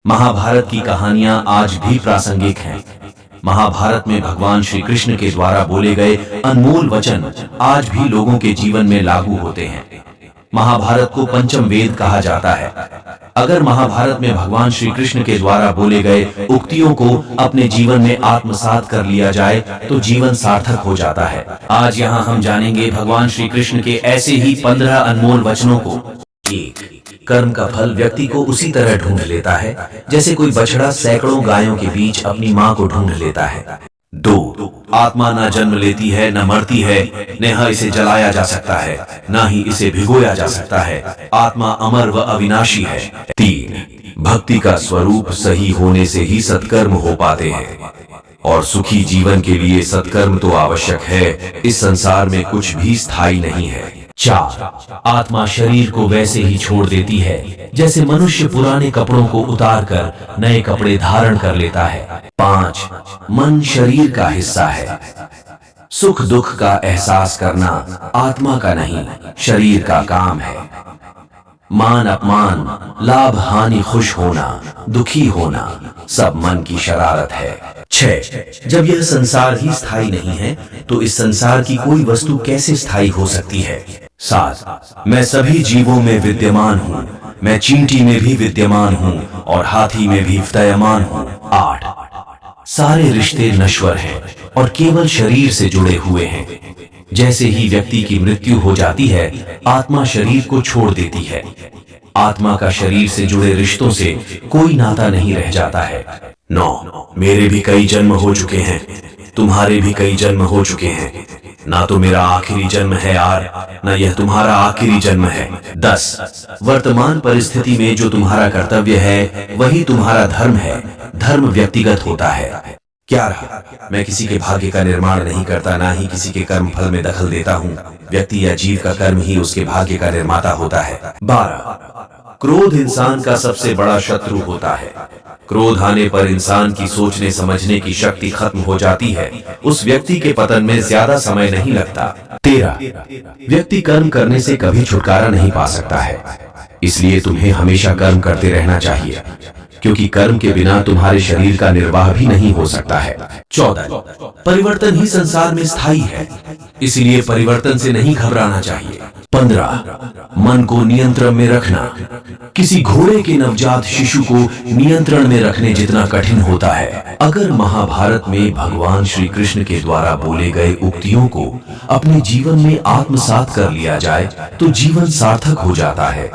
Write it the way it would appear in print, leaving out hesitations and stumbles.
महाभारत की कहानियां आज भी प्रासंगिक हैं। महाभारत में भगवान श्री कृष्ण के द्वारा बोले गए अनमोल वचन आज भी लोगों के जीवन में लागू होते हैं। महाभारत को पंचम वेद कहा जाता है। अगर महाभारत में भगवान श्री कृष्ण के द्वारा बोले गए उक्तियों को अपने जीवन में आत्मसात कर लिया जाए तो जीवन सार्थक हो जाता है। आज यहाँ हम जानेंगे भगवान श्री कृष्ण के ऐसे ही 15 अनमोल वचनों को। 1. कर्म का फल व्यक्ति को उसी तरह ढूंढ लेता है जैसे कोई बछड़ा सैकड़ों गायों के बीच अपनी माँ को ढूंढ लेता है। 2. आत्मा न जन्म लेती है न मरती है, न इसे जलाया जा सकता है न ही इसे भिगोया जा सकता है। आत्मा अमर व अविनाशी है। 3. भक्ति का स्वरूप सही होने से ही सत्कर्म हो पाते हैं और सुखी जीवन के लिए सत्कर्म तो आवश्यक है। इस संसार में कुछ भी स्थायी नहीं है। 4. आत्मा शरीर को वैसे ही छोड़ देती है जैसे मनुष्य पुराने कपड़ों को उतारकर नए कपड़े धारण कर लेता है। 5. मन शरीर का हिस्सा है। सुख दुख का एहसास करना आत्मा का नहीं, शरीर का काम है। मान अपमान, लाभ हानि, खुश होना, दुखी होना सब मन की शरारत है। 6. जब यह संसार ही स्थायी नहीं है तो इस संसार की कोई वस्तु कैसे स्थायी हो सकती है। 7. मैं सभी जीवों में विद्यमान हूँ, मैं चींटी में भी विद्यमान हूँ और हाथी में भी विद्यमान हूँ। 8. सारे रिश्ते नश्वर हैं और केवल शरीर से जुड़े हुए हैं। जैसे ही व्यक्ति की मृत्यु हो जाती है आत्मा शरीर को छोड़ देती है। आत्मा का शरीर से जुड़े रिश्तों से कोई नाता नहीं रह जाता है। 9. मेरे भी कई जन्म हो चुके हैं, तुम्हारे भी कई जन्म हो चुके हैं, ना तो मेरा आखिरी जन्म है यार, ना यह तुम्हारा आखिरी जन्म है। 10. वर्तमान परिस्थिति में जो तुम्हारा कर्तव्य है वही तुम्हारा धर्म है। धर्म व्यक्तिगत होता है। 11. मैं किसी के भाग्य का निर्माण नहीं करता, ना ही किसी के कर्म फल में दखल देता हूँ। व्यक्ति या जीव का कर्म ही उसके भाग्य का निर्माता होता है। 12. क्रोध इंसान का सबसे बड़ा शत्रु होता है। क्रोध आने पर इंसान की सोचने समझने की शक्ति खत्म हो जाती है। उस व्यक्ति के पतन में ज्यादा समय नहीं लगता। 13. व्यक्ति कर्म करने से कभी छुटकारा नहीं पा सकता है, इसलिए तुम्हें हमेशा कर्म करते रहना चाहिए, क्योंकि कर्म के बिना तुम्हारे शरीर का निर्वाह भी नहीं हो सकता है। 14. परिवर्तन ही संसार में स्थायी है, इसलिए परिवर्तन से नहीं घबराना चाहिए। 15. मन को नियंत्रण में रखना किसी घोड़े के नवजात शिशु को नियंत्रण में रखने जितना कठिन होता है। अगर महाभारत में भगवान श्री कृष्ण के द्वारा बोले गए उक्तियों को अपने जीवन में आत्मसात कर लिया जाए तो जीवन सार्थक हो जाता है।